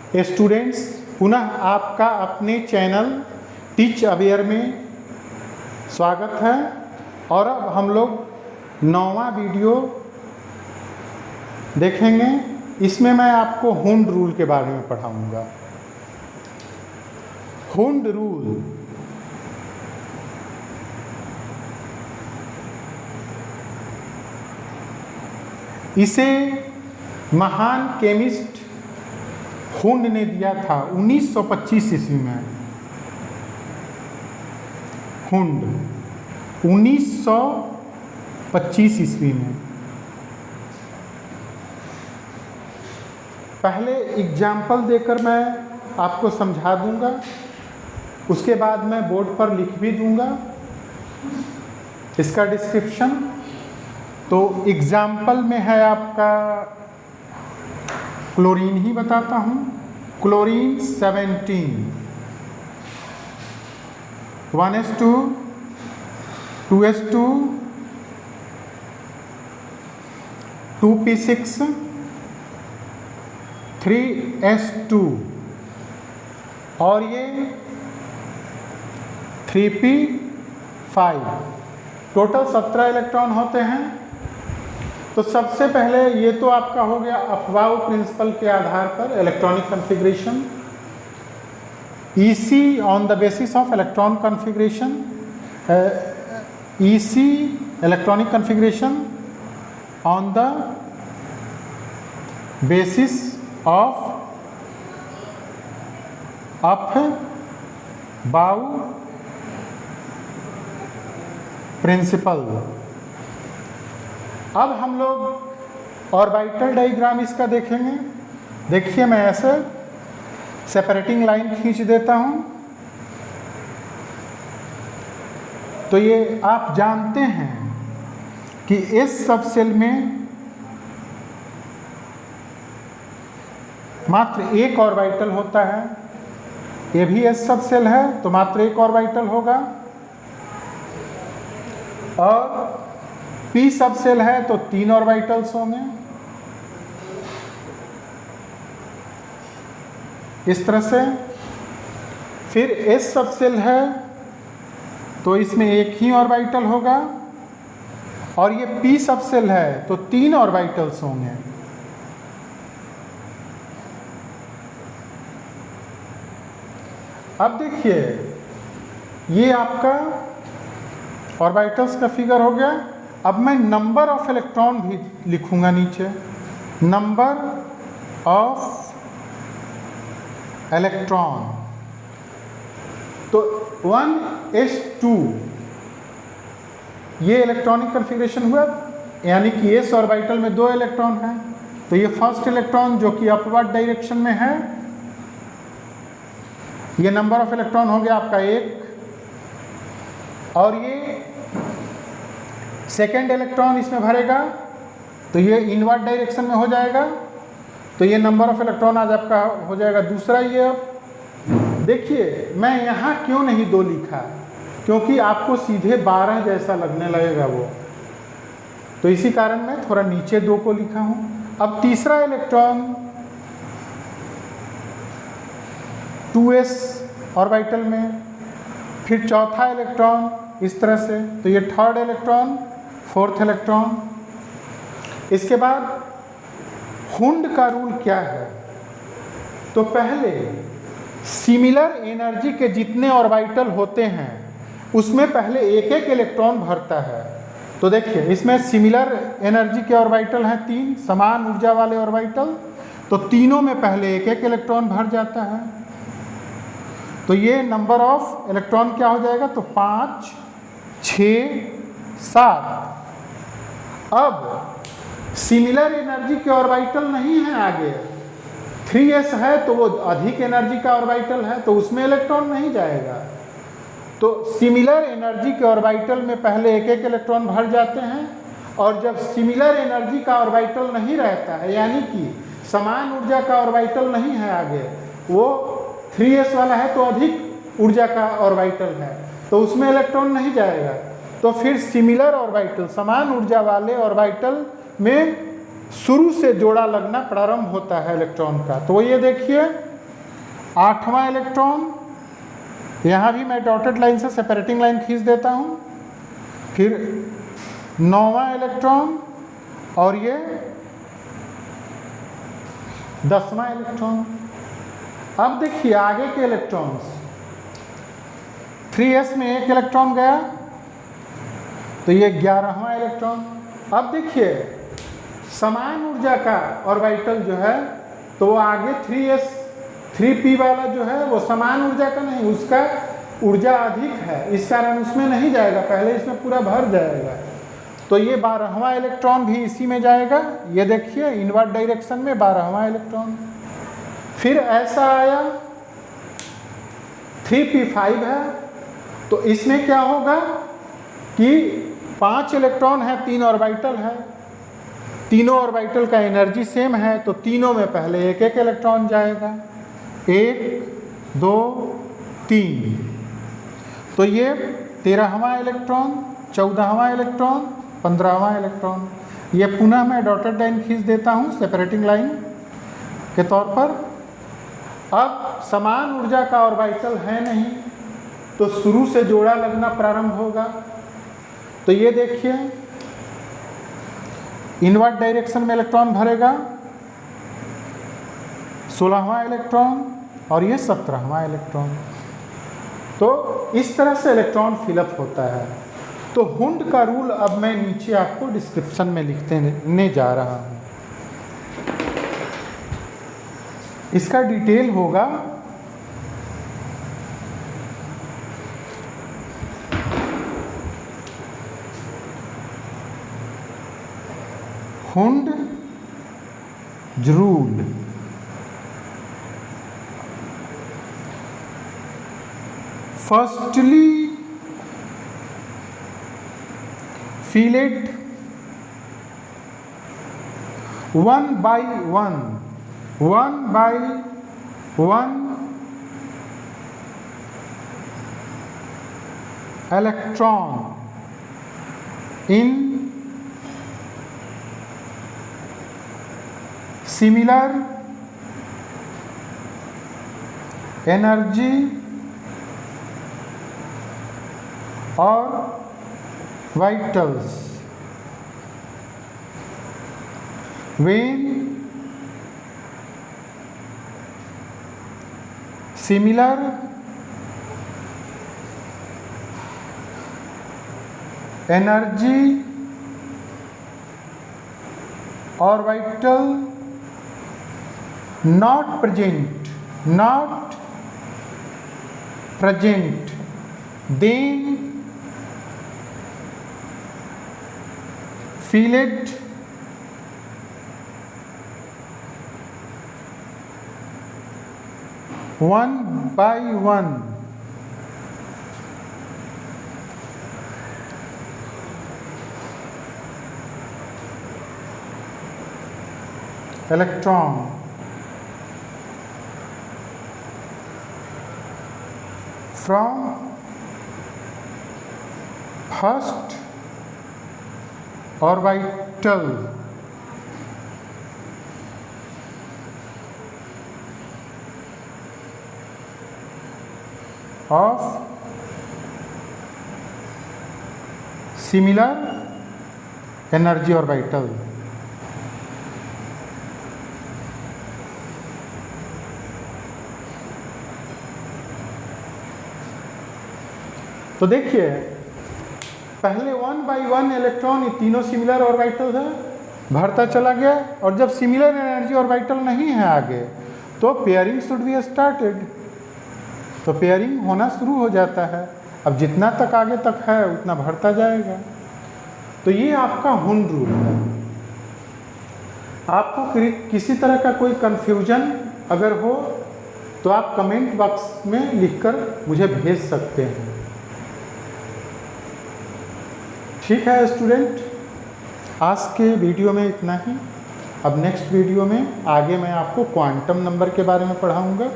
Students, पुनः आपका अपने चैनल टीच अवेयर में स्वागत है। और अब हम लोग 9वां वीडियो देखेंगे। इसमें मैं आपको हुंड रूल के बारे में पढ़ाऊंगा। हुंड रूल इसे महान केमिस्ट हुंड ने दिया था 1925 ईस्वी में। हुंड 1925 ईस्वी में। पहले एग्जाम्पल देकर मैं आपको समझा दूंगा, उसके बाद मैं बोर्ड पर लिख भी दूंगा इसका डिस्क्रिप्शन। तो एग्जाम्पल में है आपका क्लोरीन ही बताता हूँ। Chlorine 17 1s2 2s2 2p6 3s2 और ये 3p5। टोटल 17 इलेक्ट्रॉन होते हैं। तो सबसे पहले ये तो आपका हो गया अफबाउ प्रिंसिपल के आधार पर electronic configuration. EC on the basis of electron configuration. EC electronic configuration on the basis of Aufbau principle. अब हम लोग ऑर्बिटल डायग्राम इसका देखेंगे। देखिए, मैं ऐसे सेपरेटिंग लाइन खींच देता हूं। तो ये आप जानते हैं कि इस सब सेल में मात्र एक ऑर्बिटल होता है। ये भी एस सब सेल है तो मात्र एक ऑर्बिटल होगा, और पी सब सेल है तो 3 ऑर्बिटल्स होंगे। इस तरह से। फिर एस सब सेल है तो इसमें एक ही ऑर्बिटल होगा, और ये पी सब सेल है तो 3 ऑर्बिटल्स होंगे। अब देखिए, ये आपका ऑर्बिटल्स का फिगर हो गया। अब मैं नंबर ऑफ इलेक्ट्रॉन भी लिखूंगा नीचे। नंबर ऑफ इलेक्ट्रॉन तो 1s2 ये इलेक्ट्रॉनिक कॉन्फ़िगरेशन हुआ, यानी कि एस ऑर्बिटल में 2 इलेक्ट्रॉन हैं। तो ये फर्स्ट इलेक्ट्रॉन जो कि अपवर्ड डायरेक्शन में है, ये नंबर ऑफ इलेक्ट्रॉन हो गया आपका 1, और ये सेकेंड इलेक्ट्रॉन इसमें भरेगा तो ये इनवर्ड डायरेक्शन में हो जाएगा। तो ये नंबर ऑफ इलेक्ट्रॉन आज आपका हो जाएगा दूसरा। ये अब देखिए, मैं यहाँ क्यों नहीं 2 लिखा, क्योंकि आपको सीधे 12 जैसा लगने लगेगा वो, तो इसी कारण मैं थोड़ा नीचे 2 को लिखा हूँ। अब तीसरा इलेक्ट्रॉन 2s ऑर्बिटल में, फिर चौथा इलेक्ट्रॉन इस तरह से, तो ये थर्ड इलेक्ट्रॉन, फोर्थ इलेक्ट्रॉन। इसके बाद हुंड का रूल क्या है? तो पहले सिमिलर एनर्जी के जितने ऑर्बिटल होते हैं उसमें पहले एक एक इलेक्ट्रॉन भरता है। तो देखिए, इसमें सिमिलर एनर्जी के ऑर्बिटल हैं 3 समान ऊर्जा वाले ऑर्बिटल, तो तीनों में पहले एक एक इलेक्ट्रॉन भर जाता है। तो ये नंबर ऑफ इलेक्ट्रॉन क्या हो जाएगा? तो 5 6 7। अब सिमिलर एनर्जी के ऑर्बिटल नहीं है आगे, 3s है तो वो अधिक एनर्जी का ऑर्बिटल है, तो उसमें इलेक्ट्रॉन नहीं जाएगा। तो सिमिलर एनर्जी के ऑर्बिटल में पहले एक एक इलेक्ट्रॉन भर जाते हैं, और जब सिमिलर एनर्जी का ऑर्बिटल नहीं रहता है, यानी कि समान ऊर्जा का ऑर्बिटल नहीं है आगे, वो 3s वाला है तो अधिक ऊर्जा का ऑर्बिटल है, तो उसमें इलेक्ट्रॉन नहीं जाएगा। तो फिर सिमिलर ऑर्बिटल, समान ऊर्जा वाले ऑर्बिटल में शुरू से जोड़ा लगना प्रारंभ होता है इलेक्ट्रॉन का। तो ये देखिए, 8वां इलेक्ट्रॉन, यहाँ भी मैं डॉटेड लाइन से सेपरेटिंग लाइन खींच देता हूँ। फिर 9वां इलेक्ट्रॉन और ये 10वां इलेक्ट्रॉन। अब देखिए आगे के इलेक्ट्रॉन्स, 3s में एक इलेक्ट्रॉन गया तो ये 11वां इलेक्ट्रॉन। अब देखिए समान ऊर्जा का ऑर्बिटल जो है तो वो आगे 3s 3p वाला जो है वो समान ऊर्जा का नहीं, उसका ऊर्जा अधिक है, इस कारण उसमें नहीं जाएगा, पहले इसमें पूरा भर जाएगा। तो ये 12वां इलेक्ट्रॉन भी इसी में जाएगा। ये देखिए इनवर्ट डायरेक्शन में 12वां इलेक्ट्रॉन। फिर ऐसा आया 3p5 है तो इसमें क्या होगा कि 5 इलेक्ट्रॉन है, 3 ऑर्बिटल है, तीनों ऑर्बिटल का एनर्जी सेम है तो तीनों में पहले एक एक इलेक्ट्रॉन जाएगा, 1 2 3। तो ये 13वां इलेक्ट्रॉन, 14वां इलेक्ट्रॉन, 15वां इलेक्ट्रॉन। ये पुनः मैं डॉटेड लाइन खींच देता हूँ सेपरेटिंग लाइन के तौर पर। अब समान ऊर्जा का ऑर्बिटल है नहीं तो शुरू से जोड़ा लगना प्रारंभ होगा। तो ये देखिए इनवर्ट डायरेक्शन में इलेक्ट्रॉन भरेगा 16वां इलेक्ट्रॉन और ये 17वां इलेक्ट्रॉन। तो इस तरह से इलेक्ट्रॉन फिलअप होता है। तो हुंड का रूल अब मैं नीचे आपको डिस्क्रिप्शन में लिखने जा रहा हूँ। इसका डिटेल होगा Hund's rule. Firstly, fill it one by one electron in similar energy or vitals when similar energy or vital not present, then fill it one by one electron from first orbital of similar energy orbital. तो देखिए पहले 1 by 1 electron ये तीनों similar orbital है, भरता चला गया, और जब सिमिलर एनर्जी ऑर्बिटल नहीं है आगे तो पेयरिंग शुड बी स्टार्टेड, तो पेयरिंग होना शुरू हो जाता है। अब जितना तक आगे तक है उतना भरता जाएगा। तो ये आपका हुंड रूल है। आपको किसी तरह का कोई कन्फ्यूजन अगर हो तो आप कमेंट बॉक्स में लिखकर मुझे भेज सकते हैं। ठीक है स्टूडेंट, आज के वीडियो में इतना ही। अब नेक्स्ट वीडियो में आगे मैं आपको क्वांटम नंबर के बारे में पढ़ाऊँगा।